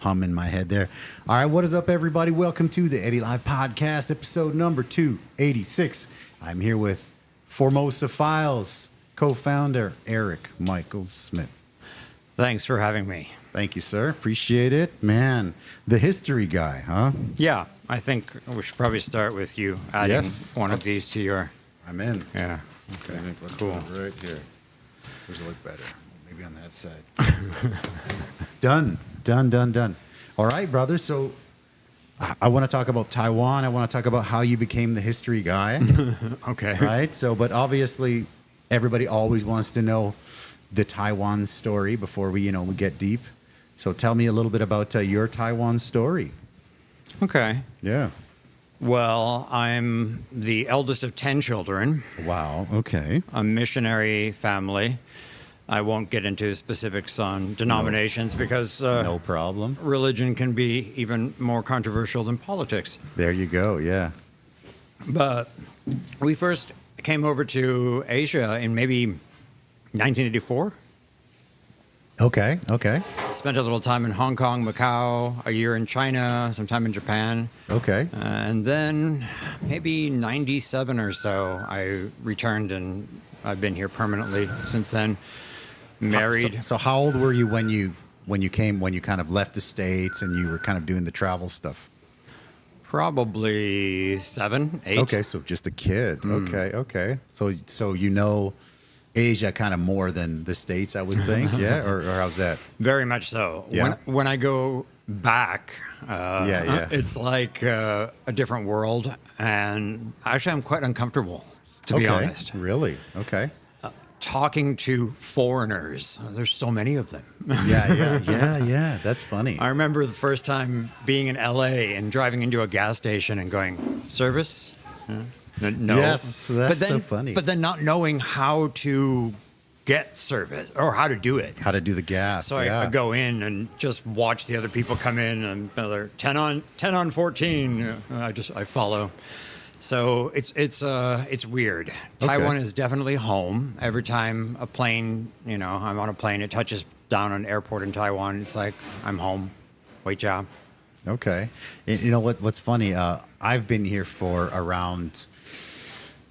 hum in my head there. All right, what is up, everybody? Welcome to the Eddy Live Podcast, episode number 286. I'm here with Formosa Files co-founder Eric Michael Smith. Thanks for having me. Thank you, sir. Appreciate it. Man, the history guy, huh? Yeah, I think we should probably start with you adding one of these to your... I'm in. Yeah. Okay, let's cool. put it right here. Does it look better? Maybe on that side. Done. All right, brother. So I want to talk about Taiwan. I want to talk about how you became the history guy. Okay. Right? So, but obviously, everybody always wants to know the Taiwan story before we get deep. So tell me a little bit about your Taiwan story. Okay. Yeah. Well, I'm the eldest of 10 children. Wow. Okay. A missionary family. I won't get into specifics on denominations because no problem. Religion can be even more controversial than politics. There you go. Yeah. But we first came over to Asia in maybe 1984. Okay. Spent a little time in Hong Kong, Macau, a year in China, some time in Japan. Okay. And then maybe 97 or so, I returned and I've been here permanently since then. Married. So how old were you when you kind of left the States and you were kind of doing the travel stuff? Probably 7, 8. Okay, so just a kid. Okay. So Asia kind of more than the States, I would think. Yeah, or how's that? Very much so. Yeah. When I go back, it's like a different world, and actually I'm quite uncomfortable, to be honest. Really? Okay. Talking to foreigners, there's so many of them. Yeah. That's funny. I remember the first time being in LA and driving into a gas station and going, service? No. Yes, that's so funny. But then not knowing how to get service or how to do it. How to do the gas. So I go in and just watch the other people come in and they're 10 on 14. I follow. So it's weird. Okay. Taiwan is definitely home. Every time a plane, I'm on a plane, it touches down on an airport in Taiwan. It's like, I'm home. Wait, job. Okay. You know what's funny? I've been here for around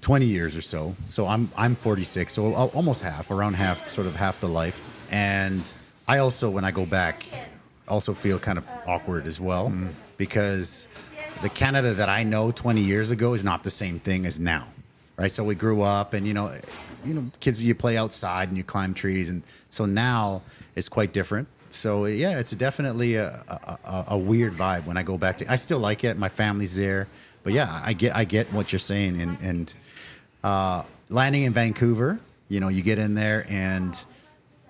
20 years or so. So I'm 46, so almost around half the life. And I also, when I go back, also feel kind of awkward as well, because the Canada that I know 20 years ago is not the same thing as now, right? So we grew up, and kids, you play outside and you climb trees, and so now it's quite different. So yeah, it's definitely a weird vibe when I go back to. I still like it. My family's there, but yeah, I get what you're saying. And landing in Vancouver, you get in there, and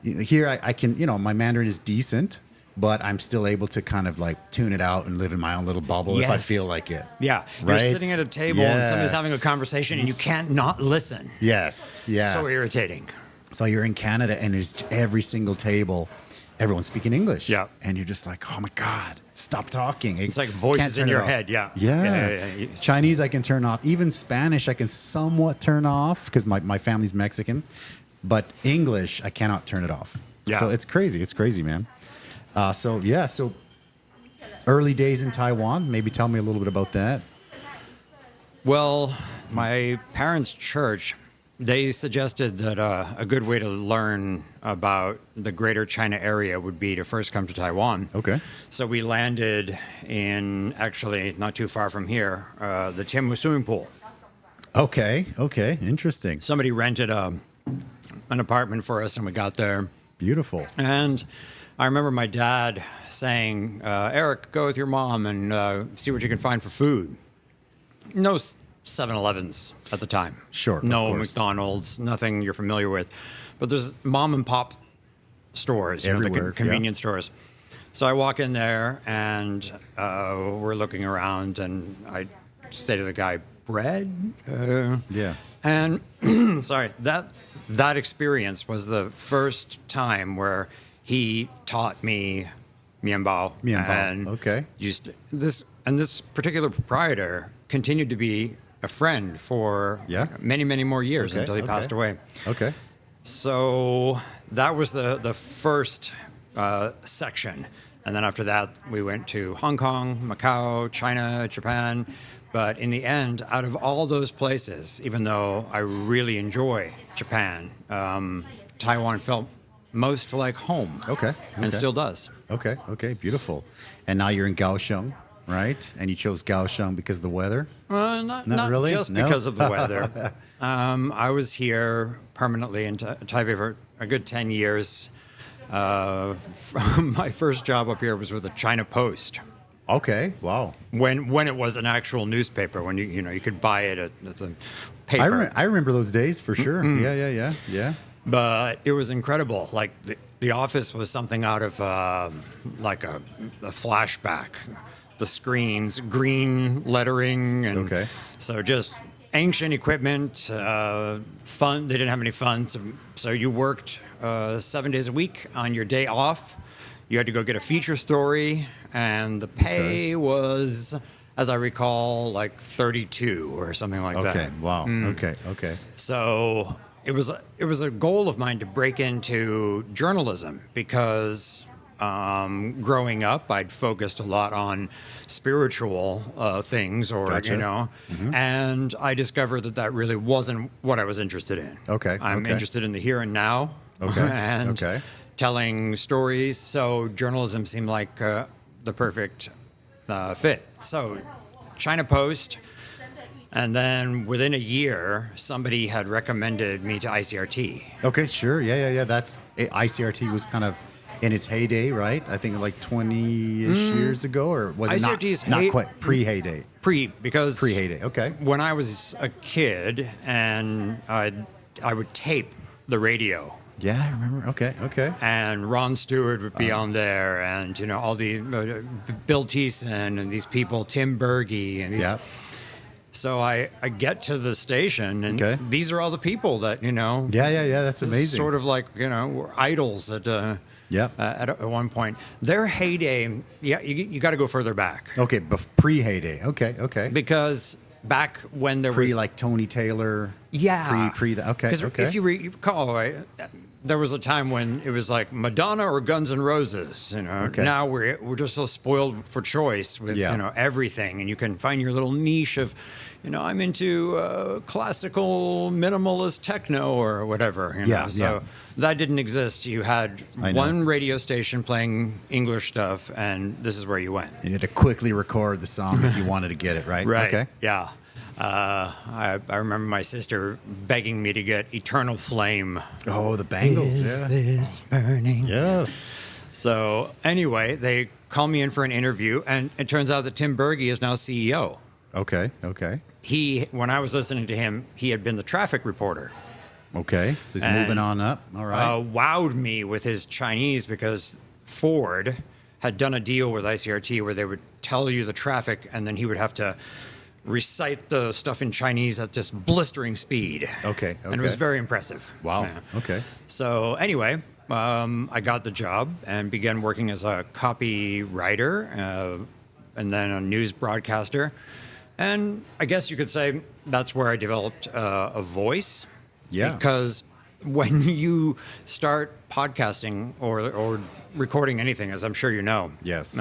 here I can, my Mandarin is decent, but I'm still able to kind of like tune it out and live in my own little bubble if I feel like it. Yeah, right? You're sitting at a table and somebody's having a conversation and you can't not listen. Yes, yeah. So irritating. So you're in Canada and there's every single table, everyone's speaking English. Yeah. And you're just like, oh my God, stop talking. It's like voices in your head. Yeah. Yeah. Chinese I can turn off. Even Spanish I can somewhat turn off because my family's Mexican. But English, I cannot turn it off. Yeah. So it's crazy. It's crazy, man. So early days in Taiwan, maybe tell me a little bit about that. Well, my parents' church, they suggested that a good way to learn about the greater China area would be to first come to Taiwan. Okay. So we landed in, actually not too far from here, the Tianmu swimming pool. Okay. Interesting. Somebody rented an apartment for us and we got there. Beautiful. And I remember my dad saying, Eric, go with your mom and see what you can find for food. No 7-Elevens at the time. Sure. No McDonald's, nothing you're familiar with. But there's mom and pop stores, everywhere, convenience stores. So I walk in there and we're looking around and I say to the guy, bread? Yeah. And sorry, that experience was the first time where he taught me mianbao. And okay. This particular proprietor continued to be a friend for many, many more years until he passed away. Okay. So that was the first section. And then after that, we went to Hong Kong, Macau, China, Japan. But in the end, out of all those places, even though I really enjoy Japan, Taiwan felt most like home. Okay. And still does. Okay. Okay. Beautiful. And now you're in Kaohsiung, right? And you chose Kaohsiung because of the weather? Not really? just No? because of the weather. I was here permanently in Taipei for a good 10 years. My first job up here was with the China Post. Okay. Wow. When it was an actual newspaper, when you could buy it at the paper. I remember those days for sure. Yeah. But it was incredible. Like the office was something out of like a flashback. The screens, green lettering, and Okay. so just ancient equipment. Fun. They didn't have any fun, so you worked 7 days a week. On your day off, you had to go get a feature story, and the pay was, as I recall, like 32 or something like that. Okay. Wow. Okay. So it was a goal of mine to break into journalism because growing up, I'd focused a lot on spiritual things, or Gotcha. and I discovered that really wasn't what I was interested in. Okay, I'm okay. interested in the here and now, Okay, and okay. telling stories. So journalism seemed like the perfect fit. So China Post. And then within a year, somebody had recommended me to ICRT. Okay. Sure. Yeah. That's ICRT was kind of in its heyday, right? I think like 20-ish years ago, or was it ICRT's not quite pre-heyday? Because Pre-heyday. Okay. when I was a kid and I would tape the radio, Yeah, I remember. Okay. and Ron Stewart would be on there, and all the Bill Thiessen and these people, Tim Berge, and these. Yeah. So I get to the station, and Okay. these are all the people that Yeah. That's amazing. Sort of like were idols at Yep. at one point. Their heyday, you got to go further back Okay, pre-heyday. Okay. because back when there Pre was like Tony Taylor. Yeah. Pre that. Okay. 'Cause Okay. if you recall, right, there was a time when it was like Madonna or Guns N' Roses. Okay. Now we're just so spoiled for choice with Yeah. everything, and you can find your little niche of, I'm into classical minimalist techno or whatever. Yeah, So yeah. that didn't exist. You had I know. one radio station playing English stuff, and this is where you went. You had to quickly record the song if you wanted to get it right. Right. Okay. Yeah. I remember my sister begging me to get Eternal Flame. Oh, the Bangles. Is this burning? Yes. So anyway, they call me in for an interview, and it turns out that Tim Berge is now CEO. Okay. When I was listening to him, he had been the traffic reporter. Okay. So he's And, moving on up. All right. Wowed me with his Chinese because Ford had done a deal with ICRT where they would tell you the traffic, and then he would have to recite the stuff in Chinese at just blistering speed. Okay, And it was okay. very impressive. Wow. Yeah. Okay. So anyway, I got the job and began working as a copywriter and then a news broadcaster. And I guess you could say that's where I developed a voice. Yeah. Because when you start podcasting or recording anything, as I'm sure you know, Yes.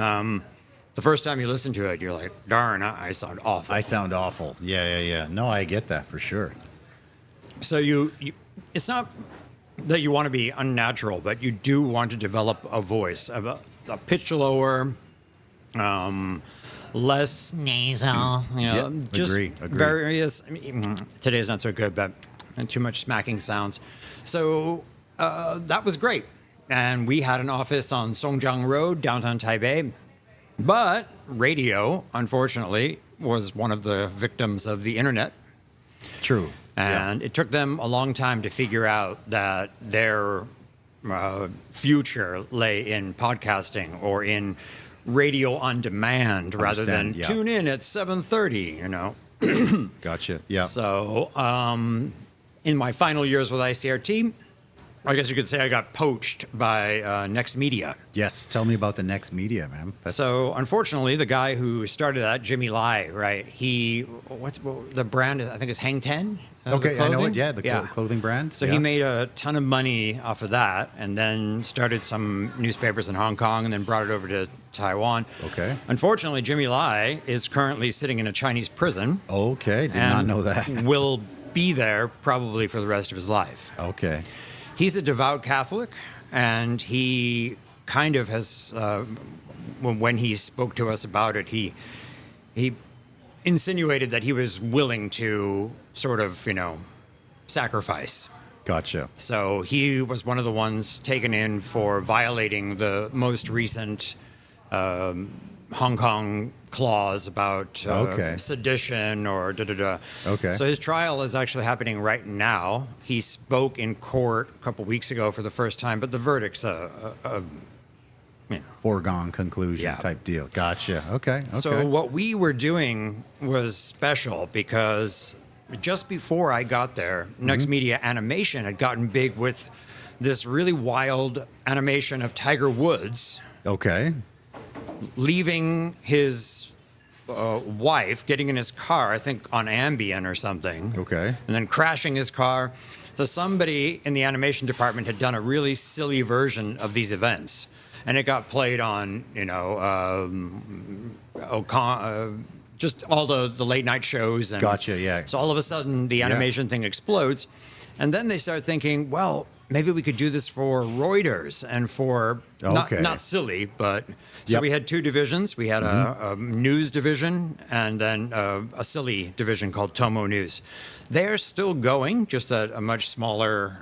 the first time you listen to it, you're like, darn, I sound awful. I sound awful. Yeah. No, I get that for sure. So you it's not that you want to be unnatural, but you do want to develop a voice, a pitch lower, less nasal. Yeah, just agree. various. Today's not so good, but too much smacking sounds. So that was great, and we had an office on Songjiang Road, downtown Taipei. But radio, unfortunately, was one of the victims of the internet. True. And it took them a long time to figure out that their future lay in podcasting or in radio on demand rather than Understand, yeah. tune in at 7:30, Gotcha. Yeah. So in my final years with ICRT, I guess you could say I got poached by Next Media. Yes. Tell me about the Next Media, man. So unfortunately, the guy who started that, Jimmy Lai, right? What's the brand? I think it's Hang Ten. Okay, the I know it. clothing? Yeah, the clothing brand. So yeah. he made a ton of money off of that, and then started some newspapers in Hong Kong, and then brought it over to Taiwan. Okay. Unfortunately, Jimmy Lai is currently sitting in a Chinese prison. Okay, did not know that. Will be there probably for the rest of his life. Okay. He's a devout Catholic, and he kind of has, when he spoke to us about it, he insinuated that he was willing to sort of, sacrifice. Gotcha. So he was one of the ones taken in for violating the most recent Hong Kong clause about Okay. sedition or da-da-da. Okay. So his trial is actually happening right now. He spoke in court a couple weeks ago for the first time, but the verdict's Foregone conclusion Yeah. type deal. Gotcha. Okay. So what we were doing was special because just before I got there, Next Media Animation had gotten big with this really wild animation of Tiger Woods Okay. leaving his wife, getting in his car, I think on Ambien or something. Okay. And then crashing his car. So somebody in the animation department had done a really silly version of these events. And it got played on, just all the late night shows. And Gotcha, yeah. So all of a sudden, the animation thing explodes. And then they start thinking, well, maybe we could do this for Reuters and for, Okay. not silly, but... So Yep. we had two divisions. We had a news division and then a silly division called Tomo News. They're still going, just at a much smaller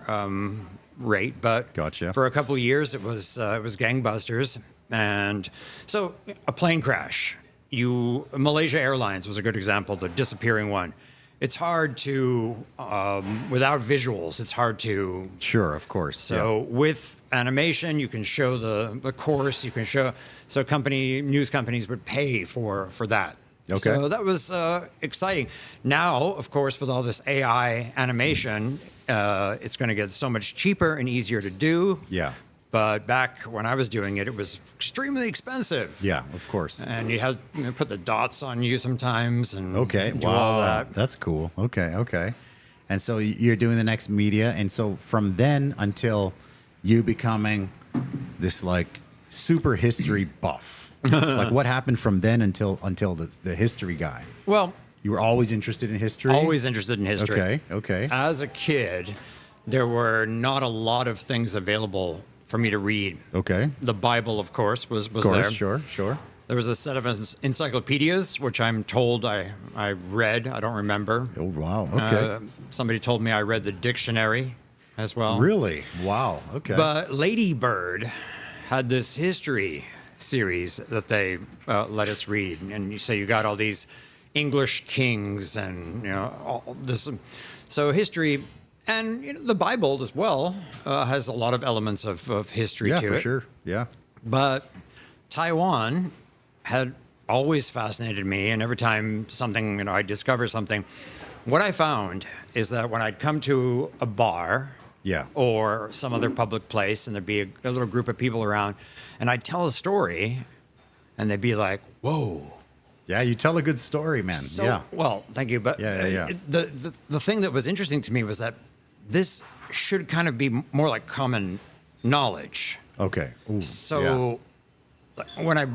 rate, but Gotcha. for a couple of years it was gangbusters. And so a plane crash. Malaysia Airlines was a good example, the disappearing one. It's hard to, without visuals, it's hard to. Sure, of course. So with animation, you can show the course, you can show, so news companies would pay for that. Okay. So that was exciting. Now, of course, with all this AI animation, it's going to get so much cheaper and easier to do. Yeah. But back when I was doing it, it was extremely expensive. Yeah, of course. And you had to put the dots on you sometimes and Okay. do Wow. all that. That's cool. Okay. And so you're doing the Next Media, and so from then until you becoming this like super history buff, like what happened from then until the history guy? Well, You were always interested in history. always interested in history. Okay. As a kid, there were not a lot of things available for me to read. Okay. The Bible, of course, was Of course. there. Sure. There was a set of encyclopedias, which I'm told I read. I don't remember. Oh wow. Okay. Somebody told me I read the dictionary as well. Really? Wow. Okay. But Lady Bird had this history series that they let us read. And you say you got all these English kings and, all this. So history. And the Bible as well has a lot of elements of history yeah, to for it. sure. Yeah. But Taiwan had always fascinated me, and every time I discover something, what I found is that when I'd come to a bar, Yeah. or some other public place, and there'd be a little group of people around, and I'd tell a story, and they'd be like, "Whoa." Yeah, you tell a good story, man. So, yeah. well, thank you. But Yeah. the thing that was interesting to me was that this should kind of be more like common knowledge. Okay. Ooh, So when a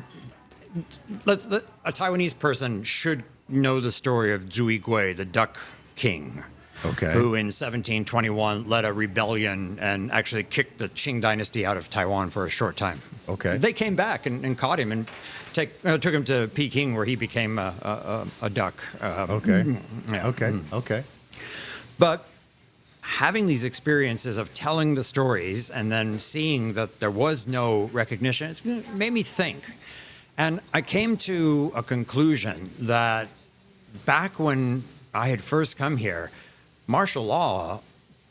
Taiwanese person should know the story of Zhuyi Gui, the Duck King, Okay. who in 1721 led a rebellion and actually kicked the Qing dynasty out of Taiwan for a short time. Okay. They came back and caught him and took him to Peking, where he became a duck. Okay. Yeah. Okay. But having these experiences of telling the stories and then seeing that there was no recognition, it made me think. And I came to a conclusion that back when I had first come here, martial law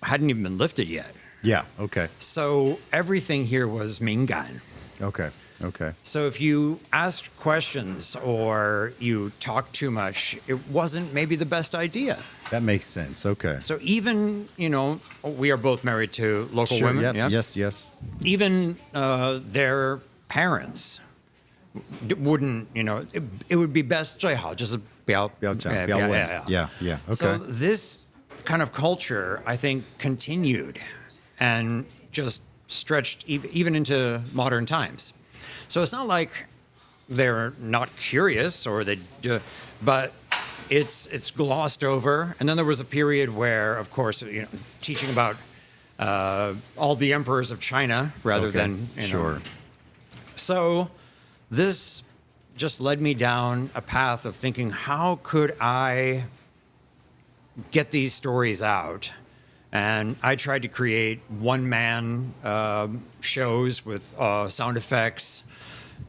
hadn't even been lifted yet. Yeah. Okay. So everything here was Mingan. Okay. Okay. So if you asked questions or you talked too much, it wasn't maybe the best idea. That makes sense. Okay. So even, we are both married to local Sure. women. Yep. Yeah. Yes. Yes. Even their parents wouldn't, it would be best 最好就是不要不要讲，不要问。Yeah. Yeah. Okay. So this kind of culture, I think, continued and just stretched even into modern times. So it's not like they're not curious or but it's glossed over. And then there was a period where, of course, teaching about all the emperors of China rather than Sure. So this just led me down a path of thinking, how could I get these stories out? And I tried to create one-man shows with sound effects.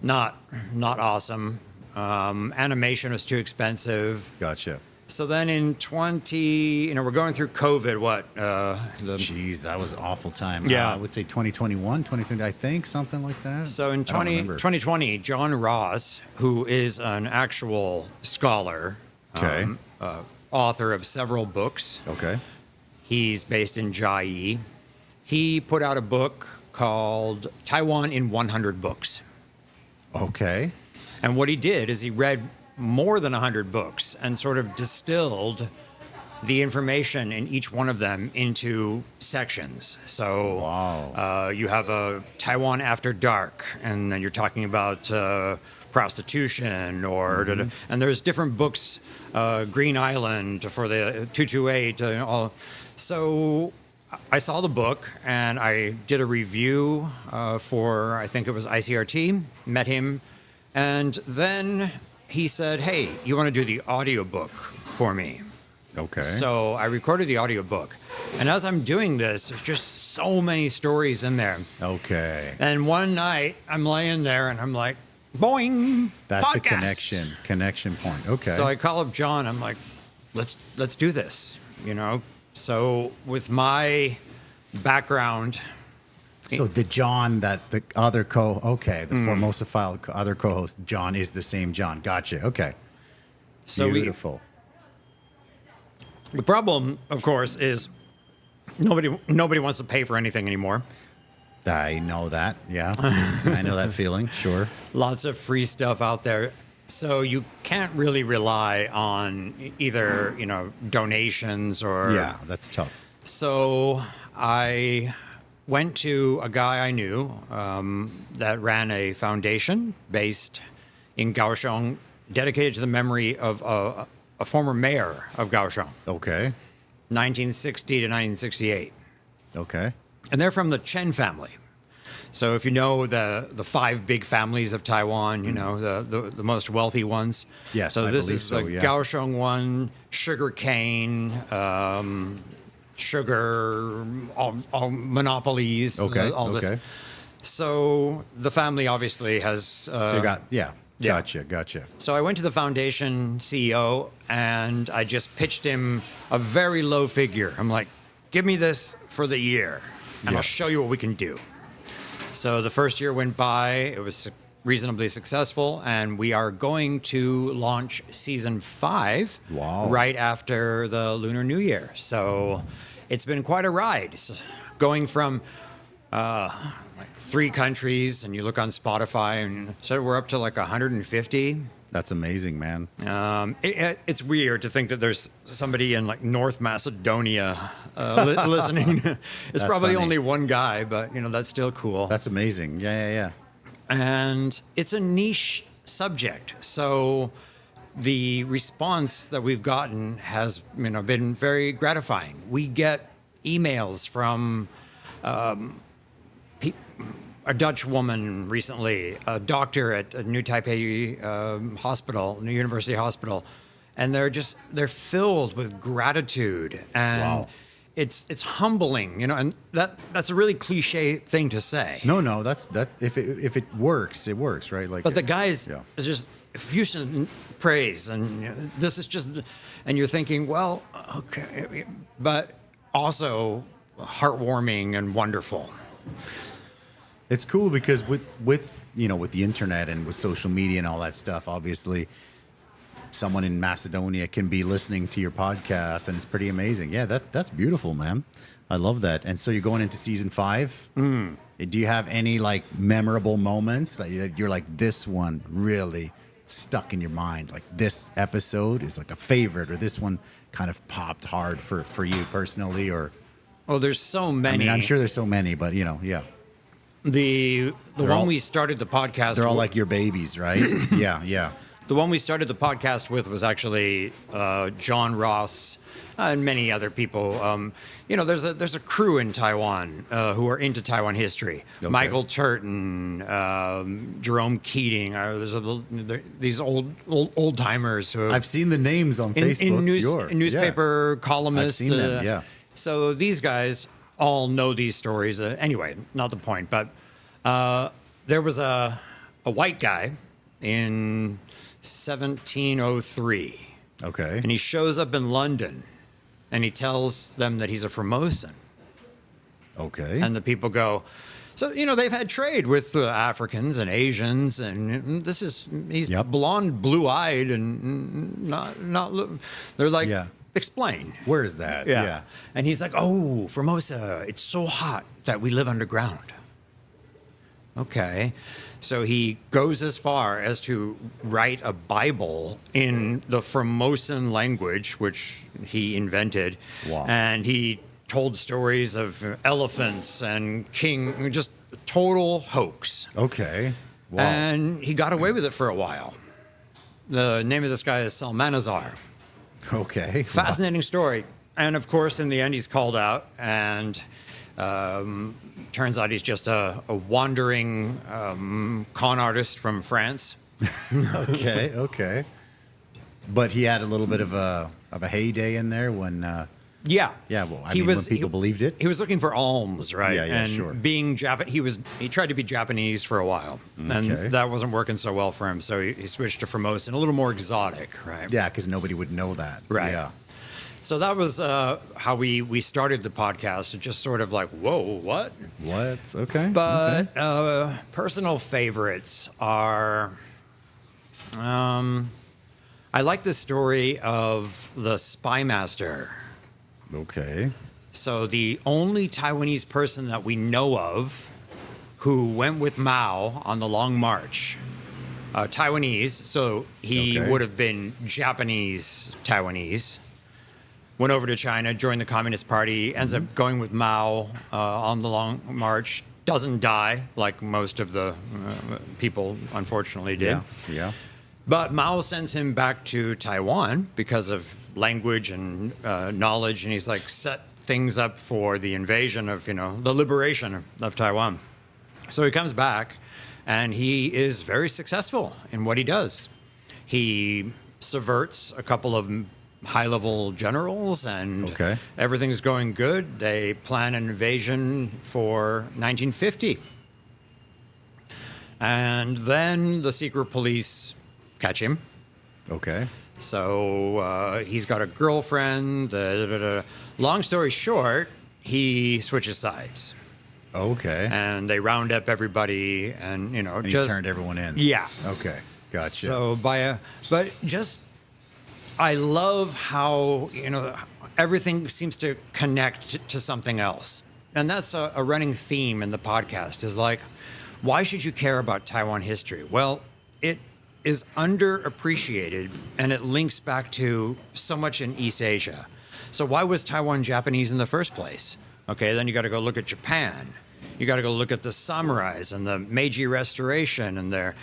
Not awesome. Animation was too expensive. Gotcha. So then in we're going through COVID. Jeez, that was an awful time. Yeah. I would say 2021, 2020, I think, something like that. So in 2020, John Ross, who is an actual scholar, Okay. Author of several books. Okay. He's based in Chiayi. He put out a book called Taiwan in 100 Books. Okay. And what he did is he read more than 100 books and sort of distilled the information in each one of them into sections. So Wow. you have a Taiwan After Dark, and then you're talking about prostitution, and there's different books, Green Island for the 228, all. So I saw the book and I did a review for, I think it was ICRT, met him, and then he said, hey, you want to do the audiobook for me? Okay. So I recorded the audiobook. And as I'm doing this, there's just so many stories in there. Okay. And one night I'm laying there and I'm like, boing, That's the podcast. connection point. Okay. So I call up John. I'm like, let's do this, So with my background, So the John that the other the Formosa other co-host, John, is the same John. Gotcha. Okay. so Beautiful. the problem, of course, is nobody wants to pay for anything anymore. I know that. Yeah. I know that feeling. Sure. Lots of free stuff out there. So you can't really rely on either, donations or... Yeah, that's tough. So I went to a guy I knew that ran a foundation based in Kaohsiung, dedicated to the memory of a former mayor of Kaohsiung, Okay. 1960 to 1968. Okay. And they're from the Chen family. So if you know the five big families of Taiwan, the most wealthy ones. Yes, So I this believe is so, the yeah. Kaohsiung one, sugar cane, sugar, all monopolies. Okay. All Okay. this. So the family obviously has. Yeah. Yeah. Gotcha. So I went to the foundation CEO and I just pitched him a very low figure. I'm like, give me this for the year and Yeah. I'll show you what we can do. So the first year went by, it was reasonably successful, and we are going to launch season 5 Wow. right after the Lunar New Year. So it's been quite a ride. Going from like 3 countries, and you look on Spotify, and so we're up to like 150. That's amazing, man. It's weird to think that there's somebody in like North Macedonia listening. It's That's probably funny. only one guy, but that's still cool. That's amazing. Yeah. And it's a niche subject. So the response that we've gotten has been very gratifying. We get emails from a Dutch woman recently, a doctor at a New Taipei hospital, New University Hospital, and they're filled with gratitude, and Wow. it's humbling, and that's a really cliche thing to say. No, that's that. If it works, it works, right? Like. But the guys Yeah. is just effusive praise, and this is just, and you're thinking, well, okay, but also heartwarming and wonderful. It's cool because with with the internet and with social media and all that stuff, obviously someone in Macedonia can be listening to your podcast, and it's pretty amazing. Yeah, that's beautiful, man. I love that. And so you're going into season 5. Do you have any like memorable moments that you're like, this one really stuck in your mind? Like this episode is like a favorite, or this one kind of popped hard for you personally, or Oh, there's so many. I mean, I'm sure there's so many, but yeah, The one all- we started the podcast. they're all with- like your babies, right? Yeah. The one we started the podcast with was actually John Ross and many other people. There's a crew in Taiwan who are into Taiwan history. Okay. Michael Turton, Jerome Keating. These old timers who I've seen the names on Facebook. in newspaper columnists. I've seen them, yeah. So these guys all know these stories. Anyway, not the point. But there was a white guy in 1703. Okay. And he shows up in London and he tells them that he's a Formosan. Okay. And the people go, so, they've had trade with Africans and Asians, and he's Yep. blonde, blue-eyed, and they're like, Yeah. explain. Where is that? Yeah. And he's like, oh, Formosa, it's so hot that we live underground. Okay. So he goes as far as to write a Bible in the Formosan language, which he invented. Wow. And he told stories of elephants and just total hoax. Okay. Wow. And he got away with it for a while. The name of this guy is Salmanazar. Okay. Fascinating story. And of course, in the end, he's called out, and turns out he's just a wandering con artist from France. Okay. But he had a little bit of a heyday in there when. Yeah. Well, when people believed it. He was looking for alms, right? Yeah, and sure. being he tried to be Japanese for a while, and Okay. that wasn't working so well for him. So he switched to Formosan, a little more exotic, right? Yeah, because nobody would know that. Right. Yeah. So that was how we started the podcast. Just sort of like, whoa, what? What? Okay. But okay. Personal favorites are. I like the story of the Spy Master. Okay. So the only Taiwanese person that we know of who went with Mao on the Long March, Taiwanese, so he Okay. would have been Japanese Taiwanese, went over to China, joined the Communist Party, ends up going with Mao on the Long March, doesn't die like most of the people unfortunately did. Yeah. But Mao sends him back to Taiwan because of language and knowledge, and he's like set things up for the invasion of, the liberation of Taiwan. So he comes back, and he is very successful in what he does. He subverts a couple of high-level generals, and Okay. everything's going good. They plan an invasion for 1950. And then the secret police catch him. Okay. So he's got a girlfriend. Long story short, he switches sides, Okay. and they round up everybody, and And just he turned everyone in. yeah. Okay. Gotcha. So I love how everything seems to connect to something else, and that's a running theme in the podcast. Is like, why should you care about Taiwan history? Well, it is underappreciated, and it links back to so much in East Asia. So why was Taiwan Japanese in the first place? Okay, then you got to go look at Japan. You got to go look at the samurais and the Meiji Restoration and their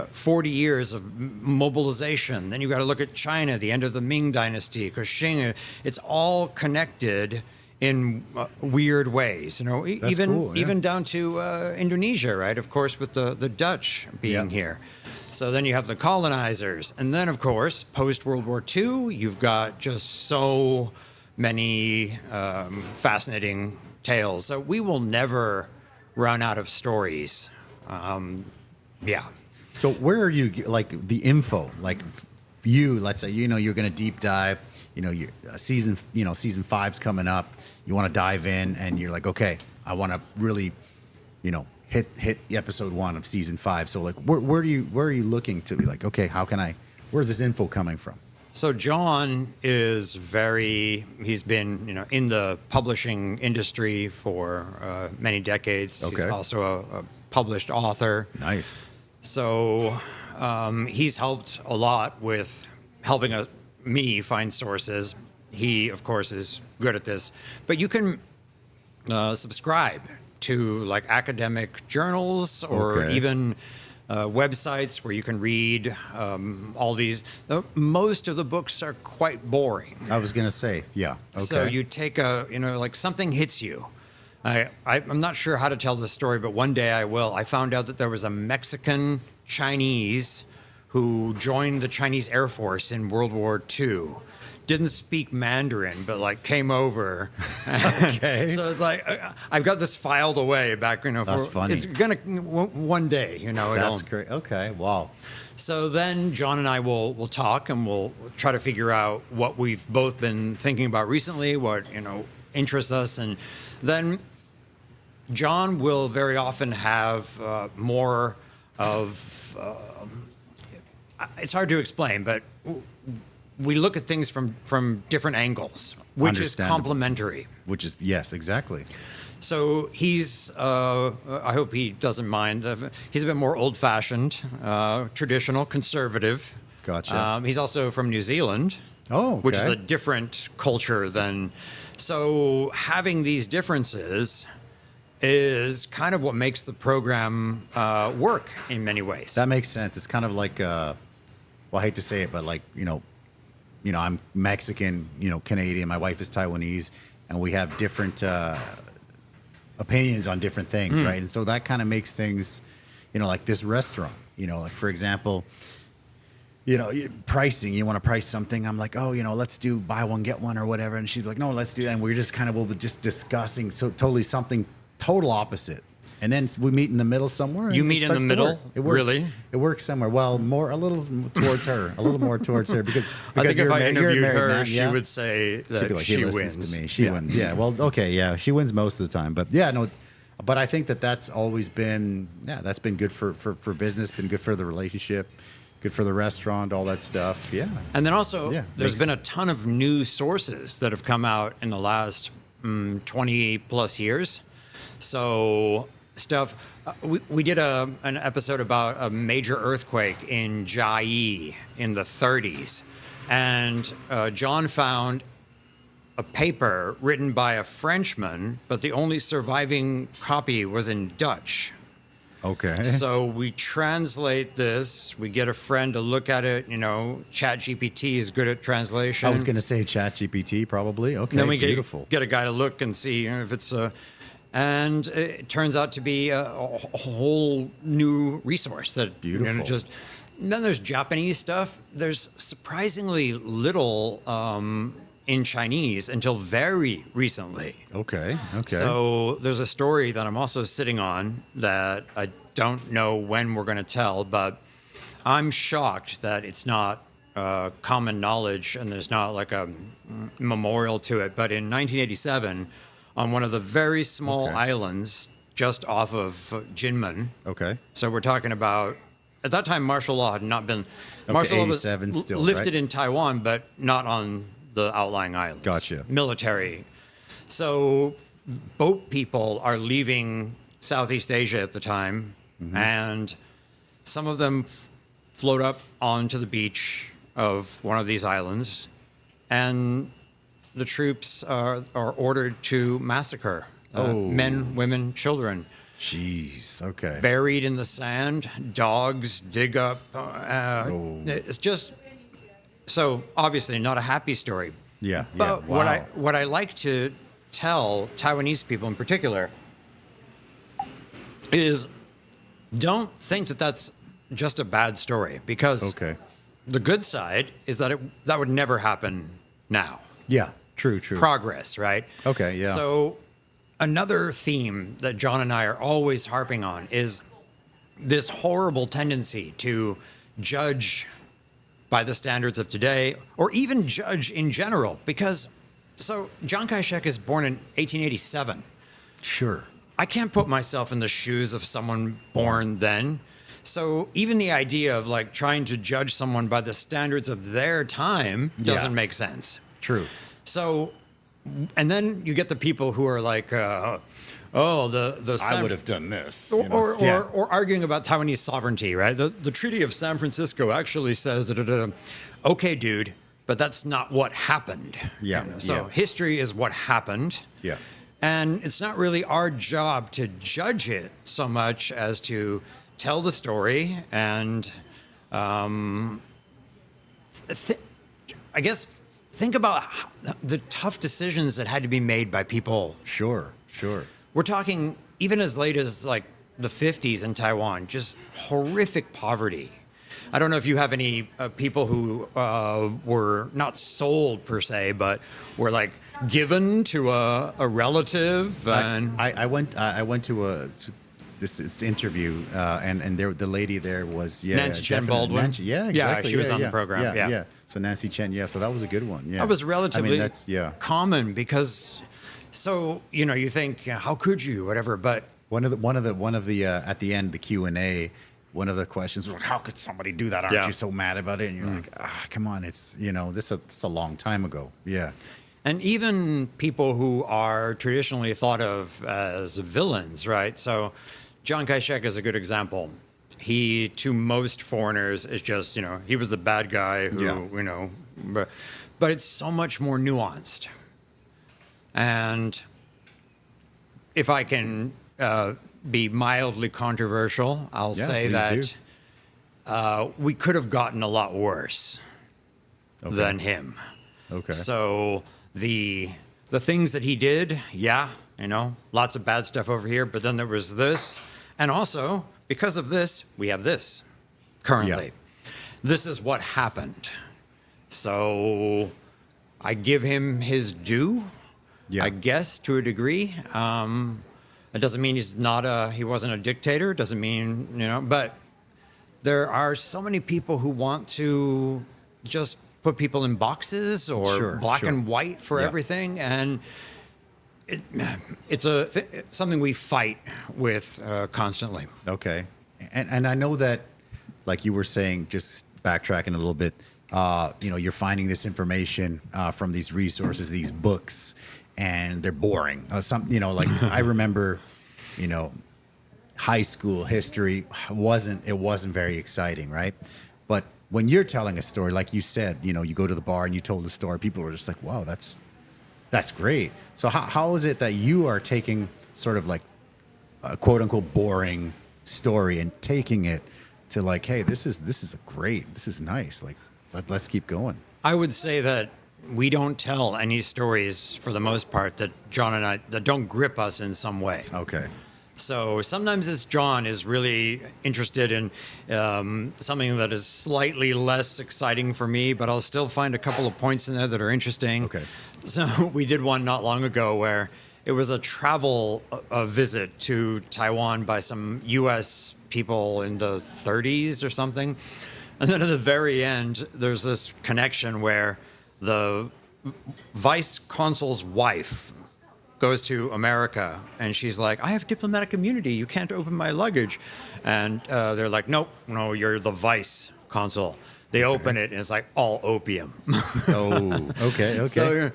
40 years of mobilization. Then you got to look at China, the end of the Ming Dynasty, Qing. It's all connected in weird ways, That's cool, yeah. even down to Indonesia, right? Of course, with the Dutch being Yeah. here. So then you have the colonizers. And then, of course, post-World War II, you've got just so many fascinating tales. So we will never run out of stories. Yeah. So where are you, like the info, like you, let's say, you're going to deep dive, season 5's coming up. You want to dive in and you're like, okay, I want to really, hit episode 1 of season 5. So like, where are you looking to be like, okay, where's this info coming from? So John is he's been, in the publishing industry for many decades. Okay. He's also a published author. Nice. So he's helped a lot with helping me find sources. He, of course, is good at this. But you can subscribe to like academic journals or Okay. even websites where you can read all these. Most of the books are quite boring. I was gonna say, yeah. Okay. So you take like something hits you. I'm not sure how to tell this story, but one day I will. I found out that there was a Mexican Chinese who joined the Chinese Air Force in World War II. Didn't speak Mandarin, but like came over. Okay. So it's like I've got this filed away back. That's funny. It's gonna one day. That's great. Okay. Wow. So then John and I will talk and we'll try to figure out what we've both been thinking about recently, what interests us, and then John will very often have more of. It's hard to explain, but we look at things from different angles, which is Understandable. complementary. Which is, yes, exactly. So he's, I hope he doesn't mind, he's a bit more old-fashioned, traditional, conservative. Gotcha. He's also from New Zealand, Oh, okay. which is a different culture than... So having these differences is kind of what makes the program work in many ways. That makes sense. It's kind of like, well, I hate to say it, but like, I'm Mexican, Canadian. My wife is Taiwanese, and we have different opinions on different things, right? And so that kind of makes things, like this restaurant. Like for example, pricing. You want to price something? I'm like, oh, let's do buy one get one or whatever. And she's like, no, let's do that. And we're just kind of just discussing something total opposite. And then we meet in the middle somewhere. And You meet in the middle? It works. Really? It works somewhere. Well, a little towards her, because I think if I interviewed her, man, she would say that she'd be like, she he listens wins. to me. She wins. Yeah. Well, okay. Yeah. She wins most of the time. But yeah, no. But I think that's always been, that's been good for business, been good for the relationship, good for the restaurant, all that stuff. Yeah. And then also, Yeah, there's makes been a ton of new sources that have come out in the last 20 plus years. So stuff, we did an episode about a major earthquake in Chiayi in the 30s. And John found a paper written by a Frenchman, but the only surviving copy was in Dutch. Okay. So we translate this. We get a friend to look at it. ChatGPT is good at translation. I was going to say ChatGPT probably. Okay. Then we beautiful. get a guy to look and see if it's a. And it turns out to be a whole new resource that Beautiful. Then there's Japanese stuff. There's surprisingly little in Chinese until very recently. Okay. Okay. So there's a story that I'm also sitting on that I don't know when we're going to tell, but I'm shocked that it's not common knowledge and there's not like a memorial to it. But in 1987, on one of the very small Okay. islands just off of Jinmen, Okay. so we're talking about, at that time, martial law had not been, Okay, martial law was 87 still, lifted right? in Taiwan, but not on the outlying islands. Gotcha. Military. So boat people are leaving Southeast Asia at the time, and some of them float up onto the beach of one of these islands, and the troops are ordered to massacre men, women, children. Jeez. Okay. Buried in the sand, dogs dig up. It's just so obviously not a happy story. Yeah. But yeah. Wow. what I like to tell Taiwanese people in particular is don't think that that's just a bad story, because Okay. the good side is that that would never happen now. Yeah. True. Progress, right? Okay, yeah. So another theme that John and I are always harping on is this horrible tendency to judge by the standards of today, or even judge in general, because so Chiang Kai-shek is born in 1887. Sure. I can't put myself in the shoes of someone born then. So even the idea of like trying to judge someone by the standards of their time doesn't make sense. True. So, and then you get the people who are like, the I would have done this. or arguing about Taiwanese sovereignty, right? The Treaty of San Francisco actually says that, okay, dude, but that's not what happened. Yeah. So history is what happened. Yeah. And it's not really our job to judge it so much as to tell the story and, I guess, think about the tough decisions that had to be made by people. Sure. We're talking even as late as like the 50s in Taiwan, just horrific poverty. I don't know if you have any people who were not sold per se, but were like given to a relative. And I went to this interview, and the lady there was Nancy Chen definitely. Baldwin. Nancy, yeah, exactly. Yeah, she was on the program. Yeah. So Nancy Chen, so that was a good one. Yeah, that was relatively that's common because, so you think how could you whatever, but one of the at the end the Q&A. One of the questions was like, how could somebody do that? Aren't you so mad about it? And you're like, come on, it's it's a long time ago. Yeah. And even people who are traditionally thought of as villains, right? So Chiang Kai-shek is a good example. He, to most foreigners, is just, he was the bad guy who, but it's so much more nuanced. And if I can be mildly controversial, I'll say that we could have gotten a lot worse than him. Okay. So the things that he did, lots of bad stuff over here, but then there was this. And also, because of this, we have this currently. Yeah. This is what happened. So I give him his due, I guess, to a degree. It doesn't mean he wasn't a dictator. Doesn't mean, but there are so many people who want to just put people in boxes or black and white for everything. And it's something we fight with constantly. Okay. And I know that, like you were saying, just backtracking a little bit, you're finding this information from these resources, these books, and they're boring. I remember, high school history wasn't very exciting, right? But when you're telling a story, like you said, you go to the bar and you told the story, people are just like, wow, that's great. So how is it that you are taking sort of like a quote unquote boring story and taking it to like, hey, this is great, this is nice, like let's keep going? I would say that we don't tell any stories for the most part that John and I that don't grip us in some way. Okay. So sometimes John is really interested in something that is slightly less exciting for me, but I'll still find a couple of points in there that are interesting. Okay. So we did one not long ago where it was a travel visit to Taiwan by some U.S. people in the 30s or something. And then at the very end, there's this connection where the vice consul's wife goes to America and she's like, I have diplomatic immunity. You can't open my luggage. And they're like, no, you're the vice consul. They open it and it's like all opium. Oh, okay. So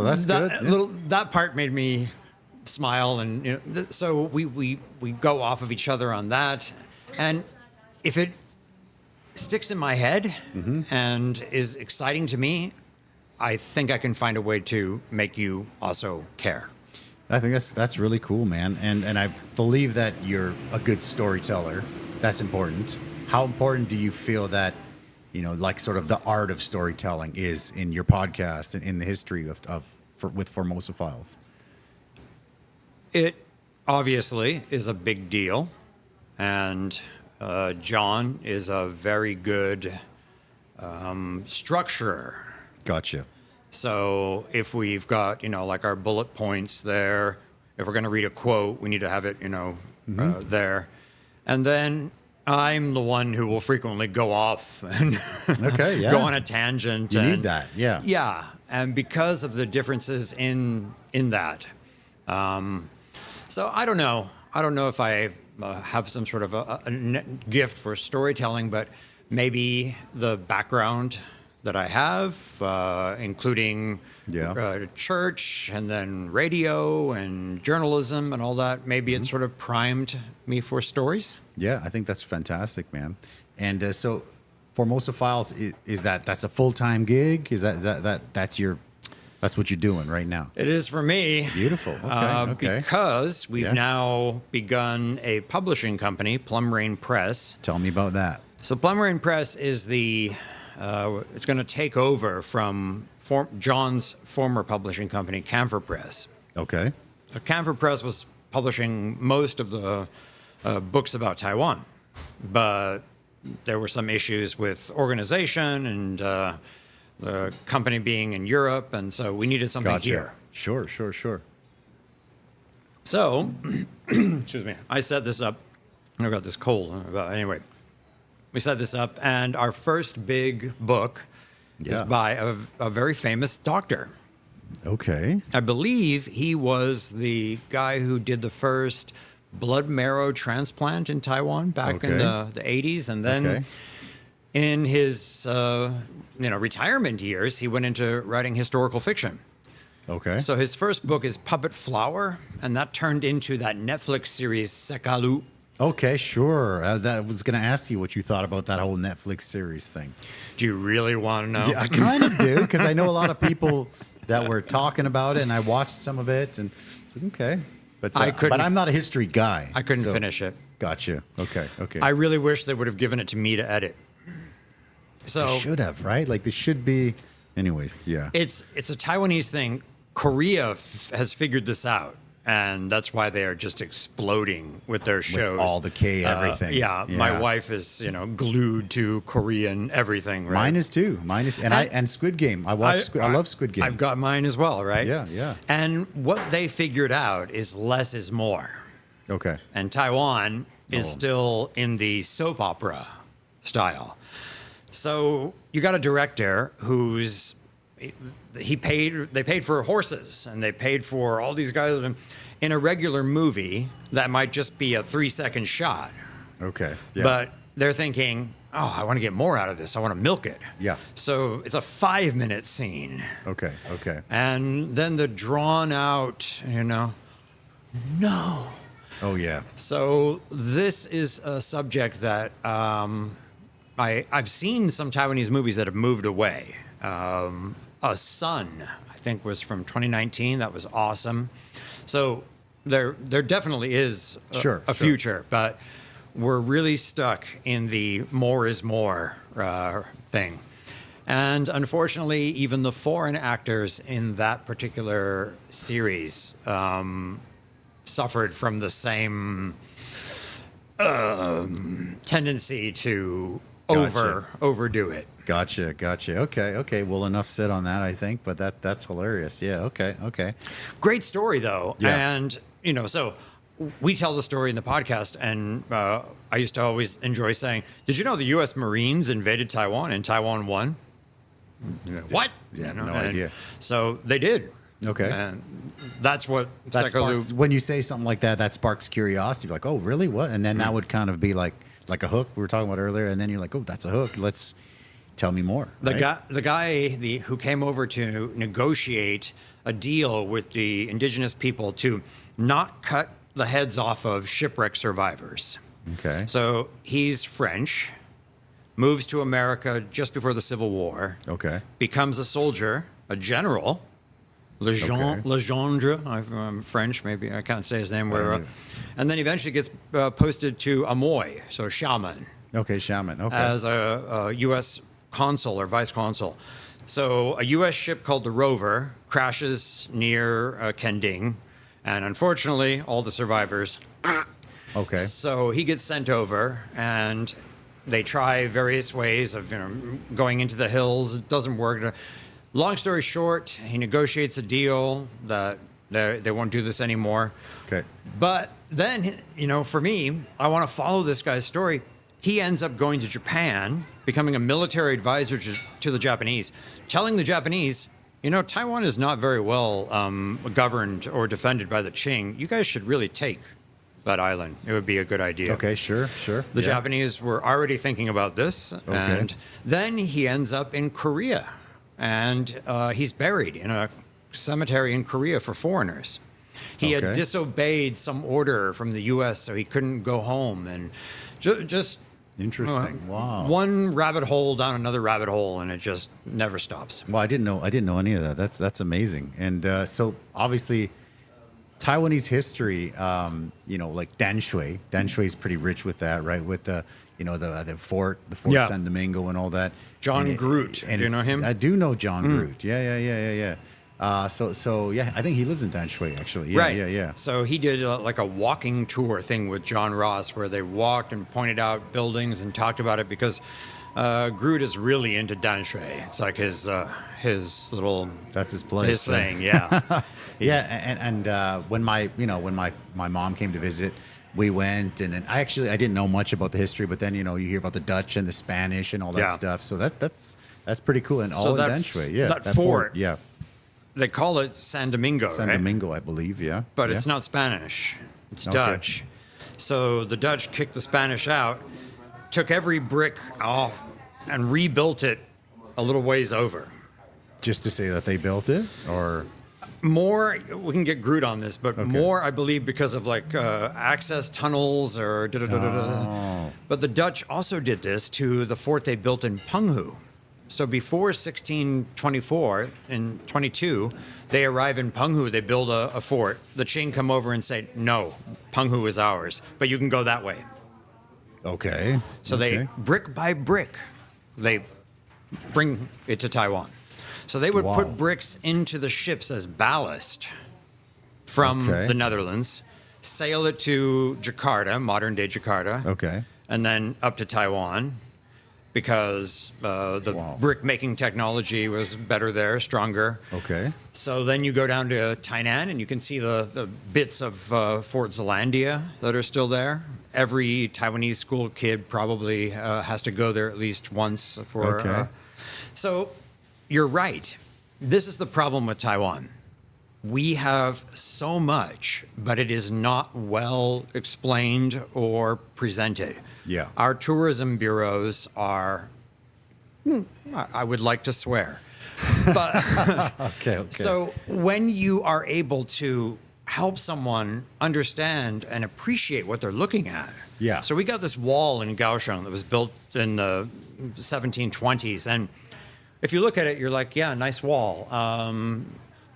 that's good. Yeah. That part made me smile. And so we go off of each other on that. And if it sticks in my head and is exciting to me, I think I can find a way to make you also care. I think that's really cool, man. And I believe that you're a good storyteller. That's important. How important do you feel that, like sort of the art of storytelling is in your podcast and in the history with Formosa Files? It obviously is a big deal. And John is a very good structurer. Gotcha. So if we've got, like our bullet points there, if we're going to read a quote, we need to have it, there. And then I'm the one who will frequently go off and go on a tangent. You need that, yeah. Yeah, and because of the differences in that. So I don't know. I don't know if I have some sort of a gift for storytelling, but maybe the background that I have, including church and then radio and journalism and all that, maybe it sort of primed me for stories. Yeah, I think that's fantastic, man. And so, Formosa Files that's a full-time gig? That's what you're doing right now? It is for me. Beautiful. Okay. Because we've now begun a publishing company, Plum Rain Press. Tell me about that. So Plum Rain Press is it's going to take over from John's former publishing company, Camphor Press. Okay. So Camphor Press was publishing most of the books about Taiwan, but there were some issues with organization and the company being in Europe, and so we needed something here. Sure. So, excuse me, I set this up. I got this cold. But anyway, we set this up, and our first big book is by a very famous doctor. Okay. I believe he was the guy who did the first blood marrow transplant in Taiwan back in the 80s, and then in his retirement years, he went into writing historical fiction. Okay. So his first book is Puppet Flower, and that turned into that Netflix series Sekalu. Okay, sure. That was going to ask you what you thought about that whole Netflix series thing. Do you really want to know? Yeah, I kind of do, because I know a lot of people that were talking about it, and I watched some of it, and it's like, okay. But I'm not a history guy. I couldn't finish it. Gotcha. Okay. I really wish they would have given it to me to edit. So they should have, right? Like, they should be. Anyways, yeah. It's a Taiwanese thing. Korea has figured this out, and that's why they are just exploding with their shows. With all the K everything. My wife is glued to Korean everything. Right? Mine is too. And Squid Game. I love Squid Game. I've got mine as well, right? Yeah. And what they figured out is less is more. Okay. And Taiwan is still in the soap opera style. So you got a director they paid for horses, and they paid for all these guys in a regular movie that might just be a 3-second shot. Okay. Yeah. But they're thinking, oh, I want to get more out of this. I want to milk it. Yeah. So it's a 5-minute scene. Okay. And then the drawn out, no. Oh, yeah. So this is a subject that I've seen some Taiwanese movies that have moved away. A Son, I think, was from 2019. That was awesome. So there definitely is a future, but we're really stuck in the more is more thing. And unfortunately, even the foreign actors in that particular series suffered from the same tendency to overdo it. Gotcha. Okay. Well, enough said on that, I think, but that's hilarious. Yeah. Okay. Great story, though. Yeah. And, so we tell the story in the podcast, and I used to always enjoy saying, did you know the U.S. Marines invaded Taiwan and Taiwan won? What? Yeah, no idea. So they did. Okay. And that's what when you say something like that, that sparks curiosity. You're like, oh, really? What? And then that would kind of be like a hook we were talking about earlier. And then you're like, oh, that's a hook. Let's tell me more. The guy who came over to negotiate a deal with the indigenous people to not cut the heads off of shipwreck survivors. Okay. So he's French, moves to America just before the Civil War. Okay. Becomes a soldier, a general. Legendre, I'm French, maybe I can't say his name. And then eventually gets posted to Amoy, so shaman. Okay, shaman. Okay. As a U.S. consul or vice consul. So a U.S. ship called the Rover crashes near Kending, and unfortunately, all the survivors. Okay. So he gets sent over, and they try various ways of going into the hills. It doesn't work. Long story short, he negotiates a deal that they won't do this anymore. Okay. But then, for me, I want to follow this guy's story. He ends up going to Japan, becoming a military advisor to the Japanese, telling the Japanese, you know, Taiwan is not very well governed or defended by the Qing. You guys should really take that island. It would be a good idea. Okay, sure. The Japanese were already thinking about this. Okay. And then he ends up in Korea. And he's buried in a cemetery in Korea for foreigners. He had disobeyed some order from the U.S., so he couldn't go home. And just Interesting. Wow. one rabbit hole down another rabbit hole, and it just never stops. Well, I didn't know any of that. That's amazing. And so obviously, Taiwanese history, you know, like Danshui. Danshui is pretty rich with that, right? With the, you know, the Fort Yeah. San Domingo and all that. John And Groot. Do you know him? I do know John Groot. Yeah. So yeah, I think he lives in Danshui actually. Yeah, Right. yeah. So he did like a walking tour thing with John Ross, where they walked and pointed out buildings and talked about it, because Groot is really into Danshui. It's like his little That's his place. his right? thing. Yeah. Yeah, and when my mom came to visit, we went, and then I didn't know much about the history, but then you hear about the Dutch and the Spanish and all that Yeah. stuff. So that's pretty cool. And So all in that Danshui, yeah, that fort, yeah, They call it San Domingo, San right? Domingo, I believe, yeah. But yeah. it's not Spanish. It's Okay. Dutch. So the Dutch kicked the Spanish out, took every brick off, and rebuilt it a little ways over. Just to say that they built it, or More, we can get Groot on this, but more, I believe, because of like access tunnels or da-da-da-da-da. Oh. But the Dutch also did this to the fort they built in Penghu. So before 1624 and 22, they arrive in Penghu, they build a fort. The Qing come over and say, no, Penghu is ours, but you can go that way. okay. So they, brick by brick, they bring it to Taiwan. So they would Wow. put bricks into the ships as ballast from Okay. the Netherlands, sail it to Jakarta, modern day Jakarta, Okay. and then up to Taiwan, because the Wow. brick making technology was better there, stronger. Okay. So then you go down to Tainan and you can see the bits of Fort Zeelandia that are still there. Every Taiwanese school kid probably has to go there at least once for. Okay. So you're right. This is the problem with Taiwan. We have so much, but it is not well explained or presented. Yeah. Our tourism bureaus are, I would like to swear. But Okay. so when you are able to help someone understand and appreciate what they're looking at. Yeah. So we got this wall in Kaohsiung that was built in the 1720s. And if you look at it, you're like, yeah, nice wall.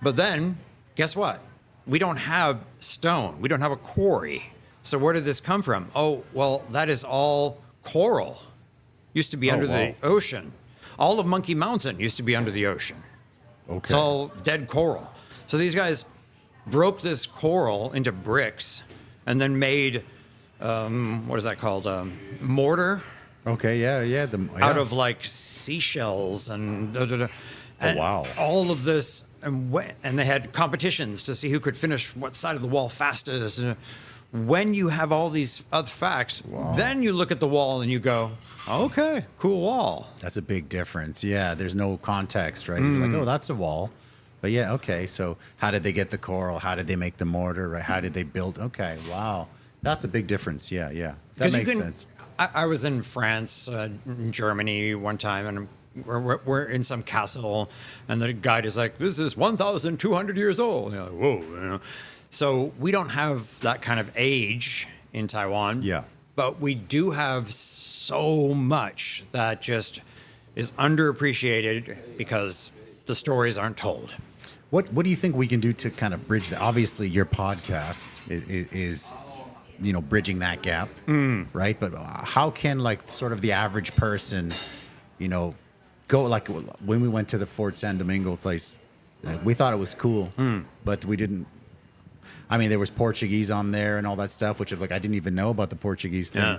But then, guess what? We don't have stone. We don't have a quarry. So where did this come from? Oh, well, that is all coral. Used to be under the wow. ocean. All of Monkey Mountain used to be under the ocean. Okay. It's all dead coral. So these guys broke this coral into bricks and then made, what is that called? Mortar Okay. Yeah. out of like seashells and and wow. all of this. And they had competitions to see who could finish what side of the wall fastest. And when you have all these other facts, then you look at the wall and you go, okay, cool wall. That's a big difference. Yeah, there's no context, right? You're like, oh, that's a wall. But yeah, okay. So how did they get the coral? How did they make the mortar? Right? How did they build? Okay, wow. That's a big difference. Yeah. That 'Cause you makes can- sense. I was in France, in Germany one time, and we're in some castle, and the guide is like, this is 1,200 years old. And you're like, whoa. So we don't have that kind of age in Taiwan. Yeah. But we do have so much that just is underappreciated because the stories aren't told. What do you think we can do to kind of bridge that? Obviously, your podcast is bridging that gap, right? But how can like sort of the average person, go like when we went to the Fort San Domingo place, we thought it was cool, but we didn't. I mean, there was Portuguese on there and all that stuff, which I didn't even know about the Portuguese thing. Yeah.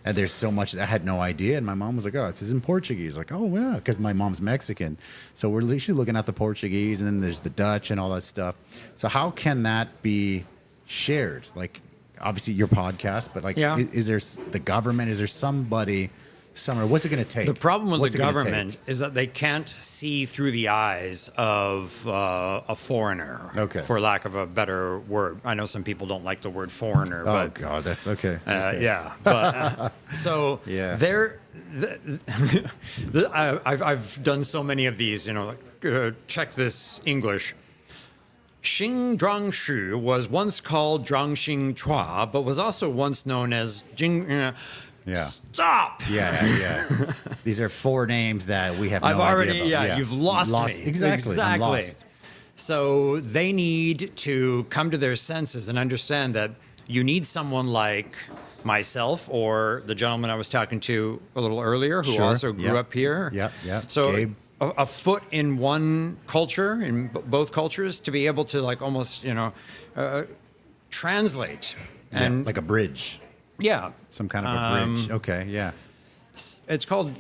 And there's so much I had no idea. And my mom was like, oh, it's in Portuguese. Like, oh, yeah, because my mom's Mexican. So we're literally looking at the Portuguese, and then there's the Dutch and all that stuff. So how can that be shared? Like, obviously your podcast, but like, Yeah. is there the government? Is there somebody Summer, what's it going to take? The problem with What's the it gonna government take? is that they can't see through the eyes of a foreigner, Okay. for lack of a better word. I know some people don't like the word foreigner, Oh but God, that's okay. yeah. But so Yeah. I've done so many of these. You know, like, check this English. Xing Zhuangshu was once called Zhuangxing Chua, but was also once known as Jing. Yeah. Stop. Yeah. These are four names that we have no I've already, idea about. you've lost me. Exactly. I'm lost. So they need to come to their senses and understand that you need someone like myself or the gentleman I was talking to a little earlier who Sure. also grew Yep. up here. Yep. So Gabe. a foot in one culture, in both cultures, to be able to like almost, translate. And Yeah, like a bridge. yeah, Some kind of a bridge. Okay, yeah. it's called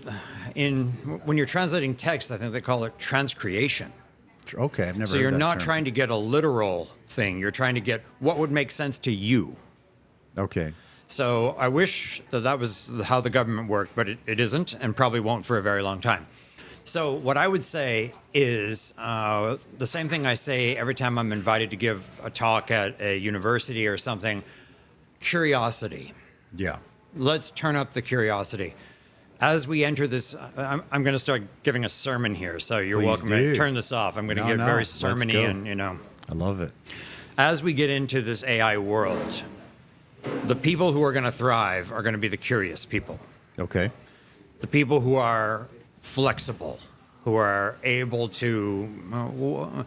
when you're translating text, I think they call it transcreation. Okay, I've never So heard you're that not term. trying to get a literal thing. You're trying to get what would make sense to you. Okay. So I wish that was how the government worked, but it isn't and probably won't for a very long time. So what I would say is the same thing I say every time I'm invited to give a talk at a university or something: curiosity. Yeah. Let's turn up the curiosity. As we enter this, I'm going to start giving a sermon here, so you're Please welcome do. to turn this off. I'm going to No, get no, very let's sermony go. and, I love it. as we get into this AI world, the people who are going to thrive are going to be the curious people. Okay. The people who are flexible, who are able to.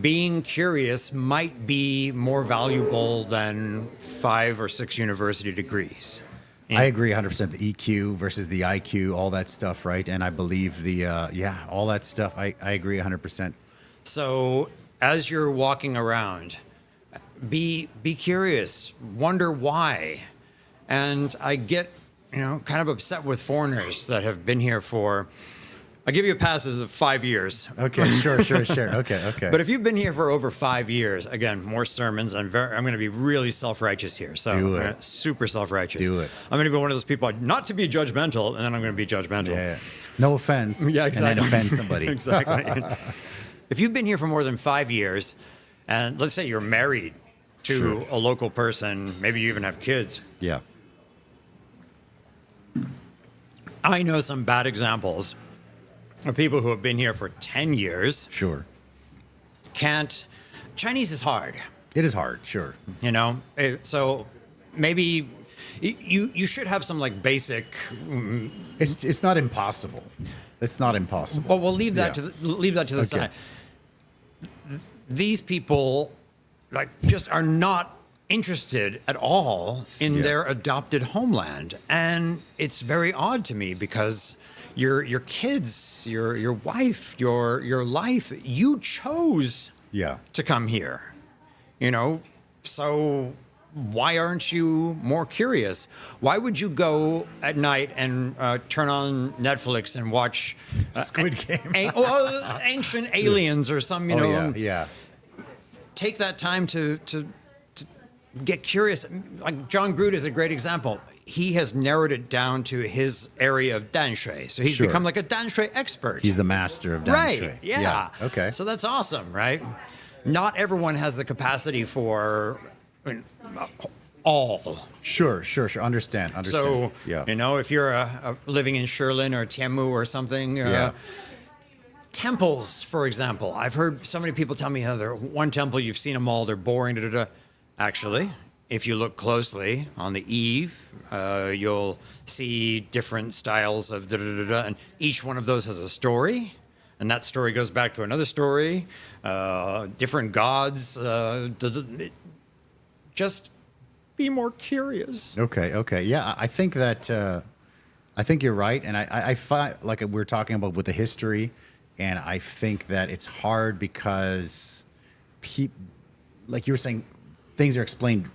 Being curious might be more valuable than 5 or 6 university degrees. I agree 100%. The EQ versus the IQ, all that stuff, right? And I believe all that stuff. I agree 100%. So as you're walking around, be curious, wonder why. And I get, kind of upset with foreigners that have been here for, I'll give you a pass of 5 years. Okay, sure. Okay. But if you've been here for over 5 years, again, more sermons. I'm going to be really self-righteous here. So Do it. Super self-righteous. Do it. I'm going to be one of those people, not to be judgmental, and then I'm going to be judgmental. Yeah. No offense. Yeah, exactly. And then offend somebody. Exactly. If you've been here for more than 5 years, and let's say you're married to Sure. a local person, maybe you even have kids. Yeah. I know some bad examples of people who have been here for 10 years. Sure. Chinese is hard, It is hard. Sure. So maybe you should have some like basic. It's not impossible. It's not impossible. Well, we'll leave that Yeah. leave that to the Okay. side. These people just are not interested at all in Yeah. their adopted homeland, and it's very odd to me because your kids, your wife, your life, you chose Yeah. to come here. So why aren't you more curious? Why would you go at night and turn on Netflix and watch Squid Game. Ancient Aliens or some, Yeah. take that time to get curious. Like John Groot is a great example. He has narrowed it down to his area of danshui. So he's Sure. become like a danshui expert. He's the master of danshui. Right. Yeah. Okay. So that's awesome, right? Not everyone has the capacity for all. Sure. Understand. So, yeah. if you're living in Sherlin or Tianmu or something, Yeah. temples, for example. I've heard so many people tell me how they're one temple, you've seen them all, they're boring. Da, da, da. Actually, if you look closely on the eave, you'll see different styles of da, da, da, da, and each one of those has a story. And that story goes back to another story, different gods. Just be more curious. Okay. Yeah, I think that I think you're right, and I find like we're talking about with the history, and I think that it's hard because like you were saying, things are explained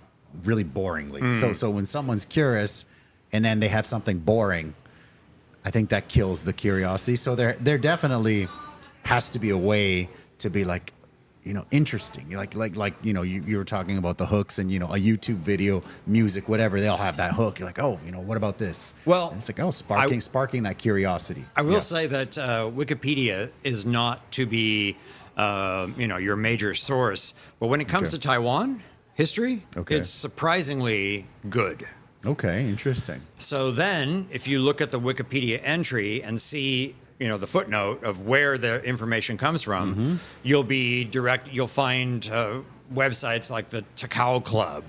really boringly. So when someone's curious, and then they have something boring, I think that kills the curiosity. So there definitely has to be a way to be like, interesting. You were talking about the hooks and, a YouTube video, music, whatever, they'll have that hook. You're like, oh, what about this? Well, and it's like, oh, sparking that curiosity. I will say that Wikipedia is not to be, your major source. But when it comes to Taiwan history, it's surprisingly good. Okay, interesting. So then, if you look at the Wikipedia entry and see, the footnote of where the information comes from, you'll find websites like the Takao Club,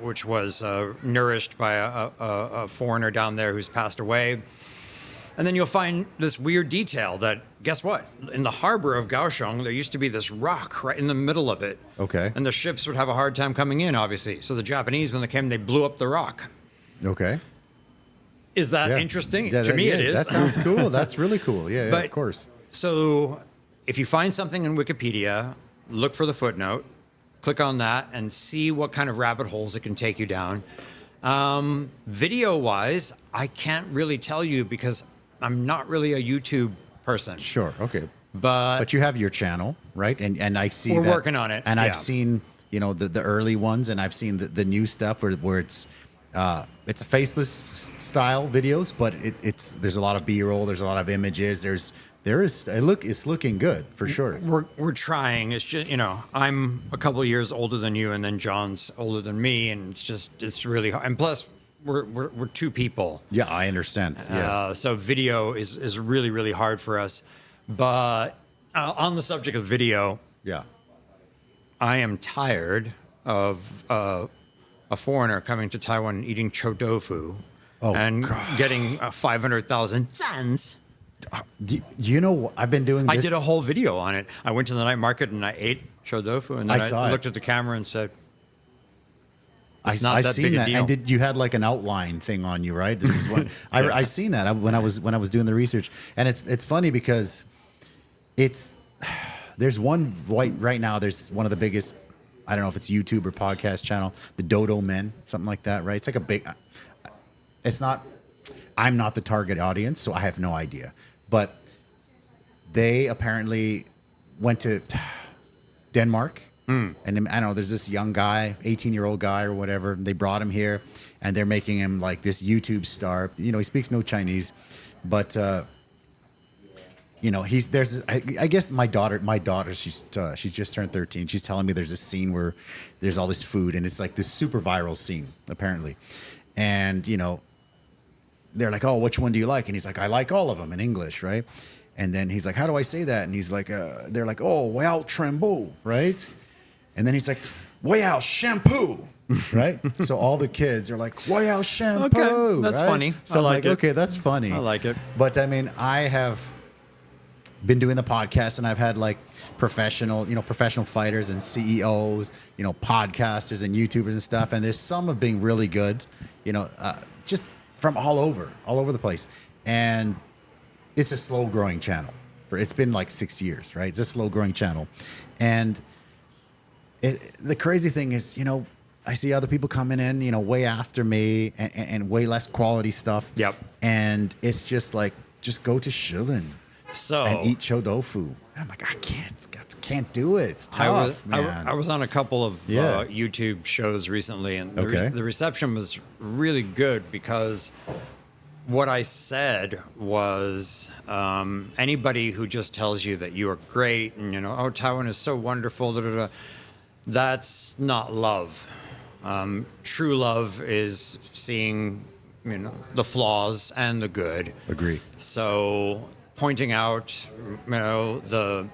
which was nourished by a foreigner down there who's passed away. And then you'll find this weird detail that, guess what? In the harbor of Kaohsiung, there used to be this rock right in the middle of it. Okay. And the ships would have a hard time coming in, obviously. So the Japanese, when they came, they blew up the rock. Okay. Is that interesting? Yeah, to me, it is. That sounds cool. That's really cool. Yeah, But, of course. So if you find something in Wikipedia, look for the footnote, click on that, and see what kind of rabbit holes it can take you down. Video-wise, I can't really tell you because I'm not really a YouTube person. Sure. Okay. But you have your channel, right? And I see we're working on it. And I've seen, the early ones, and I've seen the new stuff where it's a faceless style videos, but there's a lot of B-roll, there's a lot of images, it's looking good for sure. We're trying. It's just, I'm a couple of years older than you, and then John's older than me, and it's really hard. And plus, we're two people. Yeah, I understand. Yeah. So video is really, really hard for us. But on the subject of video, yeah, I am tired of a foreigner coming to Taiwan and eating chodofu and getting 500,000 zans. I've been doing this. I did a whole video on it. I went to the night market and I ate chodofu, and then I looked at the camera and said, I've seen that. And you had like an outline thing on you, right? This is what I seen that when I was doing the research, and it's funny because there's one right now. There's one of the biggest. I don't know if it's YouTube or podcast channel, the Dodo Men, something like that, right? It's like a big. It's not. I'm not the target audience, so I have no idea. But they apparently went to Denmark. And then, I don't know, there's this young guy, 18-year-old guy or whatever. They brought him here, and they're making him like this YouTube star. He speaks no Chinese, but I guess my daughter, she's just turned 13. She's telling me there's a scene where there's all this food, and it's like this super viral scene apparently, and they're like, oh, which one do you like? And he's like, I like all of them in English, right? And then he's like, how do I say that? And he's like, they're like, oh, well, tremble, right? And then he's like, wow, shampoo, right? So all the kids are like, wow, shampoo. Okay, that's right? funny. So like it. Okay, that's funny. I like it. But I mean, I have been doing the podcast, and I've had like professional fighters and CEOs, podcasters and YouTubers and stuff. And there's some of being really good, just from all over the place. And it's a slow growing channel. It's been like 6 years, right? It's a slow growing channel. And the crazy thing is, I see other people coming in, way after me and way less quality stuff. Yep. And it's just like, just go to Shilin and eat chodofu. And I'm like, I can't do it. It's tough, man. I was on a couple of YouTube shows recently, and the reception was really good because what I said was anybody who just tells you that you are great and, oh, Taiwan is so wonderful, that's not love. True love is seeing, the flaws and the good. Agree. So pointing out, the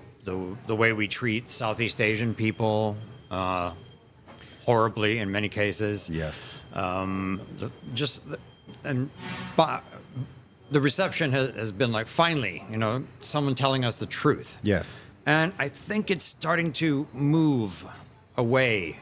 way we treat Southeast Asian people horribly in many cases. Yes. But the reception has been like, finally, someone telling us the truth. Yes. And I think it's starting to move away.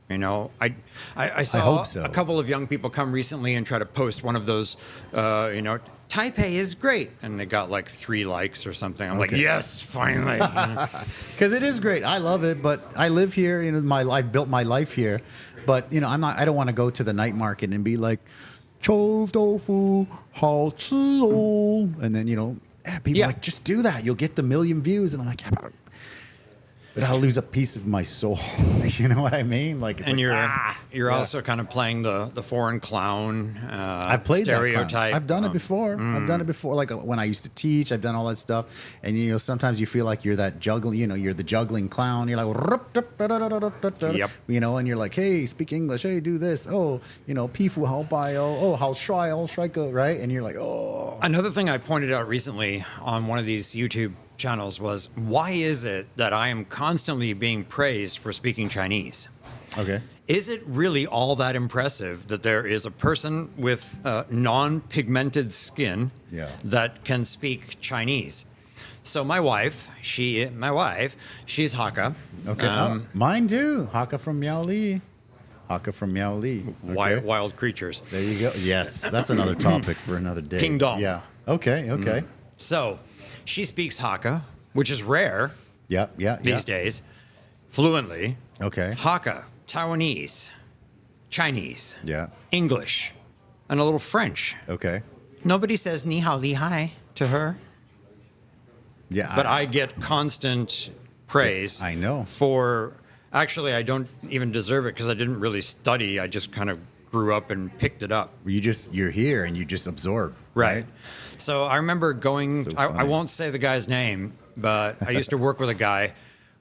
I saw a couple of young people come recently and try to post one of those, Taipei is great. And they got like 3 likes or something. I'm like, yes, finally. Because it is great. I love it, but I live here. I've built my life here. But, I don't want to go to the night market and be like, Chou tofu, hao chi o. And then, people are like, just do that. You'll get the 1 million views. And I'm like, yeah, but I'll lose a piece of my soul. You know what I mean? Like, it's And like, you're Yeah. also kind of playing the foreign clown I've played stereotype. that kind. I've done it before. I've done it before. Like when I used to teach, I've done all that stuff. And you know, sometimes you feel like you're that juggling. You know, you're the juggling clown. You're like, Yep. you know, and you're like, hey, speak English. Hey, do this. Oh, you know, pifu how bai oh, how shy oh strike right? And you're like, oh. Another thing I pointed out recently on one of these YouTube channels was, why is it that I am constantly being praised for speaking Chinese? Okay. Is it really all that impressive that there is a person with non-pigmented skin Yeah. that can speak Chinese? So my wife, she's Hakka. Okay. Mine too. Haka from Miaoli. Haka from Miaoli. Okay. Wild creatures. There you go. Yes, that's another topic for another day. Kingdom. Yeah. Okay. Okay. So she speaks Hakka, which is rare Yeah. Yeah. these days, fluently. Okay. Hakka, Taiwanese, Chinese, Yeah. English, and a little French. Okay. Nobody says ni hao li hai to her, Yeah. but I get constant praise. I know. For actually, I don't even deserve it because I didn't really study. I just kind of grew up and picked it up. you're here and you just absorb. Right. So I remember going, So I funny. won't say the guy's name, but I used to work with a guy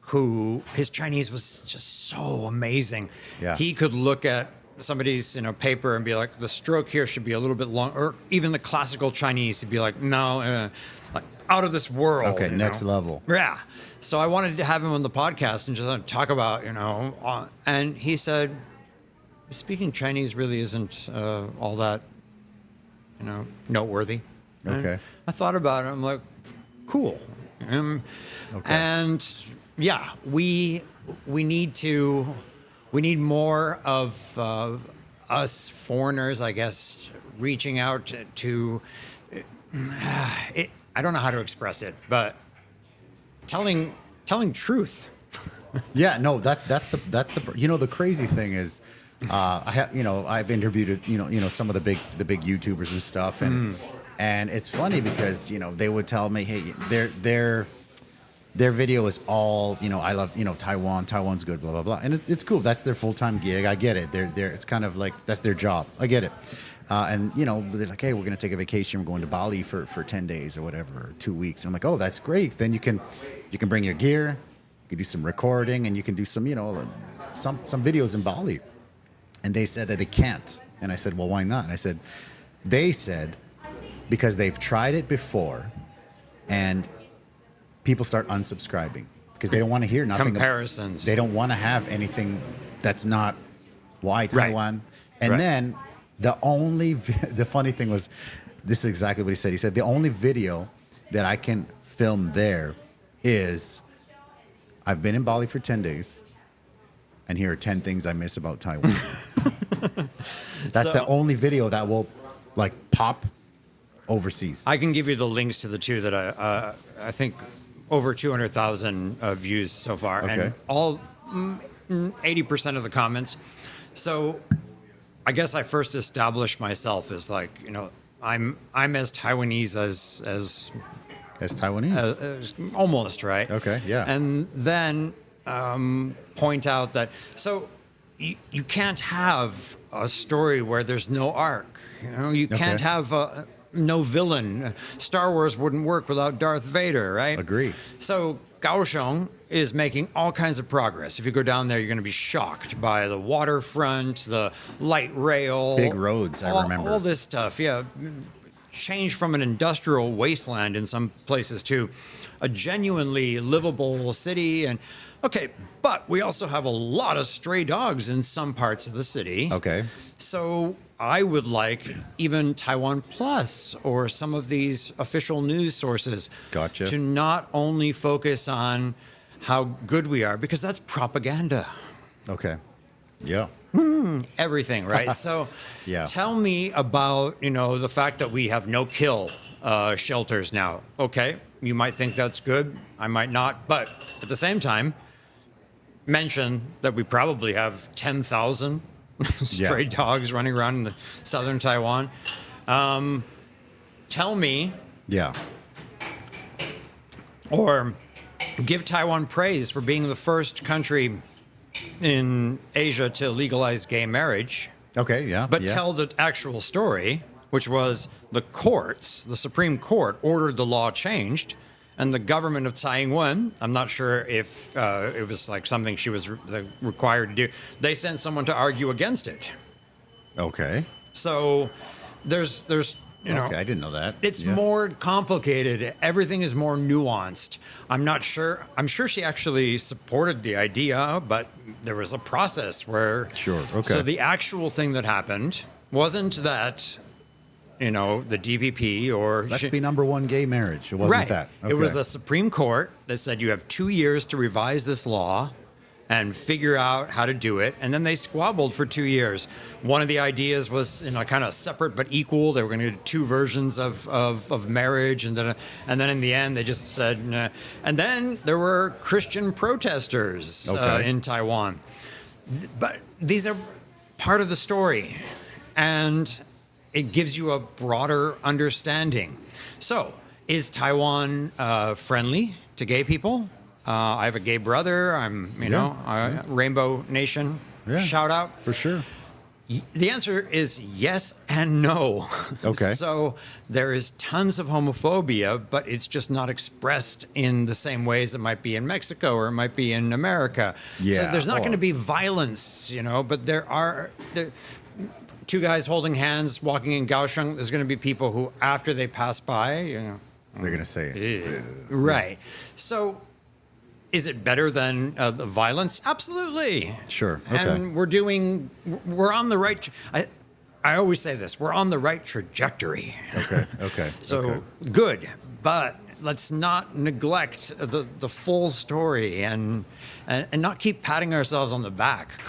who his Chinese was just so amazing. Yeah. He could look at somebody's paper and be like, the stroke here should be a little bit long, or even the classical Chinese, he'd be like, no, like out of this world. Okay. Next level. Yeah. So I wanted to have him on the podcast and just talk about, and he said, speaking Chinese really isn't all that, noteworthy. And Okay. I thought about it. I'm like, cool. Okay. And yeah, we need more of us foreigners, I guess, reaching out to it. I don't know how to express it, but telling truth. Yeah, no, that's the the crazy thing is, I've interviewed some of the big YouTubers and stuff, and it's funny because they would tell me, hey, their video is all I love Taiwan's good, blah blah blah, and it's cool. That's their full-time gig. I get it. They're it's kind of like that's their job. I get it. And they're like, hey, we're gonna take a vacation. We're going to Bali for 10 days or whatever, or 2 weeks. And I'm like, oh, that's great. Then you can bring your gear, you can do some recording, and you can do some some videos in Bali. And they said that they can't. And I said, well, why not? And I said, they said because they've tried it before, and people start unsubscribing because they don't want to hear nothing. Comparisons. They don't want to have anything that's not why Taiwan. And Right. then the funny thing was, this is exactly what he said. He said the only video that I can film there is I've been in Bali for 10 days, and here are 10 things I miss about Taiwan. That's the only video that will pop overseas. I can give you the links to the two that I think over 200,000 views so far, Okay. and all 80% of the comments. So I guess I first established myself as I'm as Taiwanese as Taiwanese. almost, right? Okay, yeah. And then point out that you can't have a story where there's no arc. You can't Okay. have no villain. Star Wars wouldn't work without Darth Vader, right? Agree. So Kaohsiung is making all kinds of progress. If you go down there, you're going to be shocked by the waterfront, the light rail, Big roads, I remember. all this stuff. Yeah, changed from an industrial wasteland in some places to a genuinely livable city. And okay, but we also have a lot of stray dogs in some parts of the city. Okay. So I would like even Taiwan Plus or some of these official news sources Gotcha. to not only focus on how good we are, because that's propaganda. Okay. Yeah. Everything, right? So Yeah. tell me about, the fact that we have no-kill shelters now. Okay, you might think that's good. I might not. But at the same time, mention that we probably have 10,000 stray dogs running around in the southern Taiwan. Tell me, Yeah. or give Taiwan praise for being the first country in Asia to legalize gay marriage, Okay, yeah. but yeah. tell the actual story, which was the courts, the Supreme Court ordered the law changed, and the government of Taiwan, I'm not sure if it was like something she was required to do, they sent someone to argue against it. Okay. So there's you know, Okay, I didn't know that. it's Yeah. more complicated. Everything is more nuanced. I'm not sure. I'm sure she actually supported the idea, but there was a process where. Sure, okay. So the actual thing that happened wasn't that, you know, the DPP or. Let's be number one gay marriage. It wasn't right. that. It was Okay. the Supreme Court that said you have 2 years to revise this law and figure out how to do it. And then they squabbled for 2 years. One of the ideas was, you know, kind of separate but equal. They were going to do two versions of marriage. And then in the end, they just said, nah. And then there were Christian protesters Okay. in Taiwan. But these are part of the story. And it gives you a broader understanding. So, is Taiwan friendly to gay people? I have a gay brother. I'm, you know, Rainbow Nation. Yeah. Shout out. For sure. The answer is yes and no. Okay. So there is tons of homophobia, but it's just not expressed in the same ways it might be in Mexico or it might be in America. So Yeah. there's not Oh. going to be violence, you know, but there two guys holding hands walking in Kaohsiung. There's going to be people who, after they pass by, you know, They're going to say it. right. So is it better than the violence? Absolutely. Sure. Okay. And we're on the right. I always say this: we're on the right trajectory. Okay. Okay. So okay. good, but let's not neglect the full story and not keep patting ourselves on the back.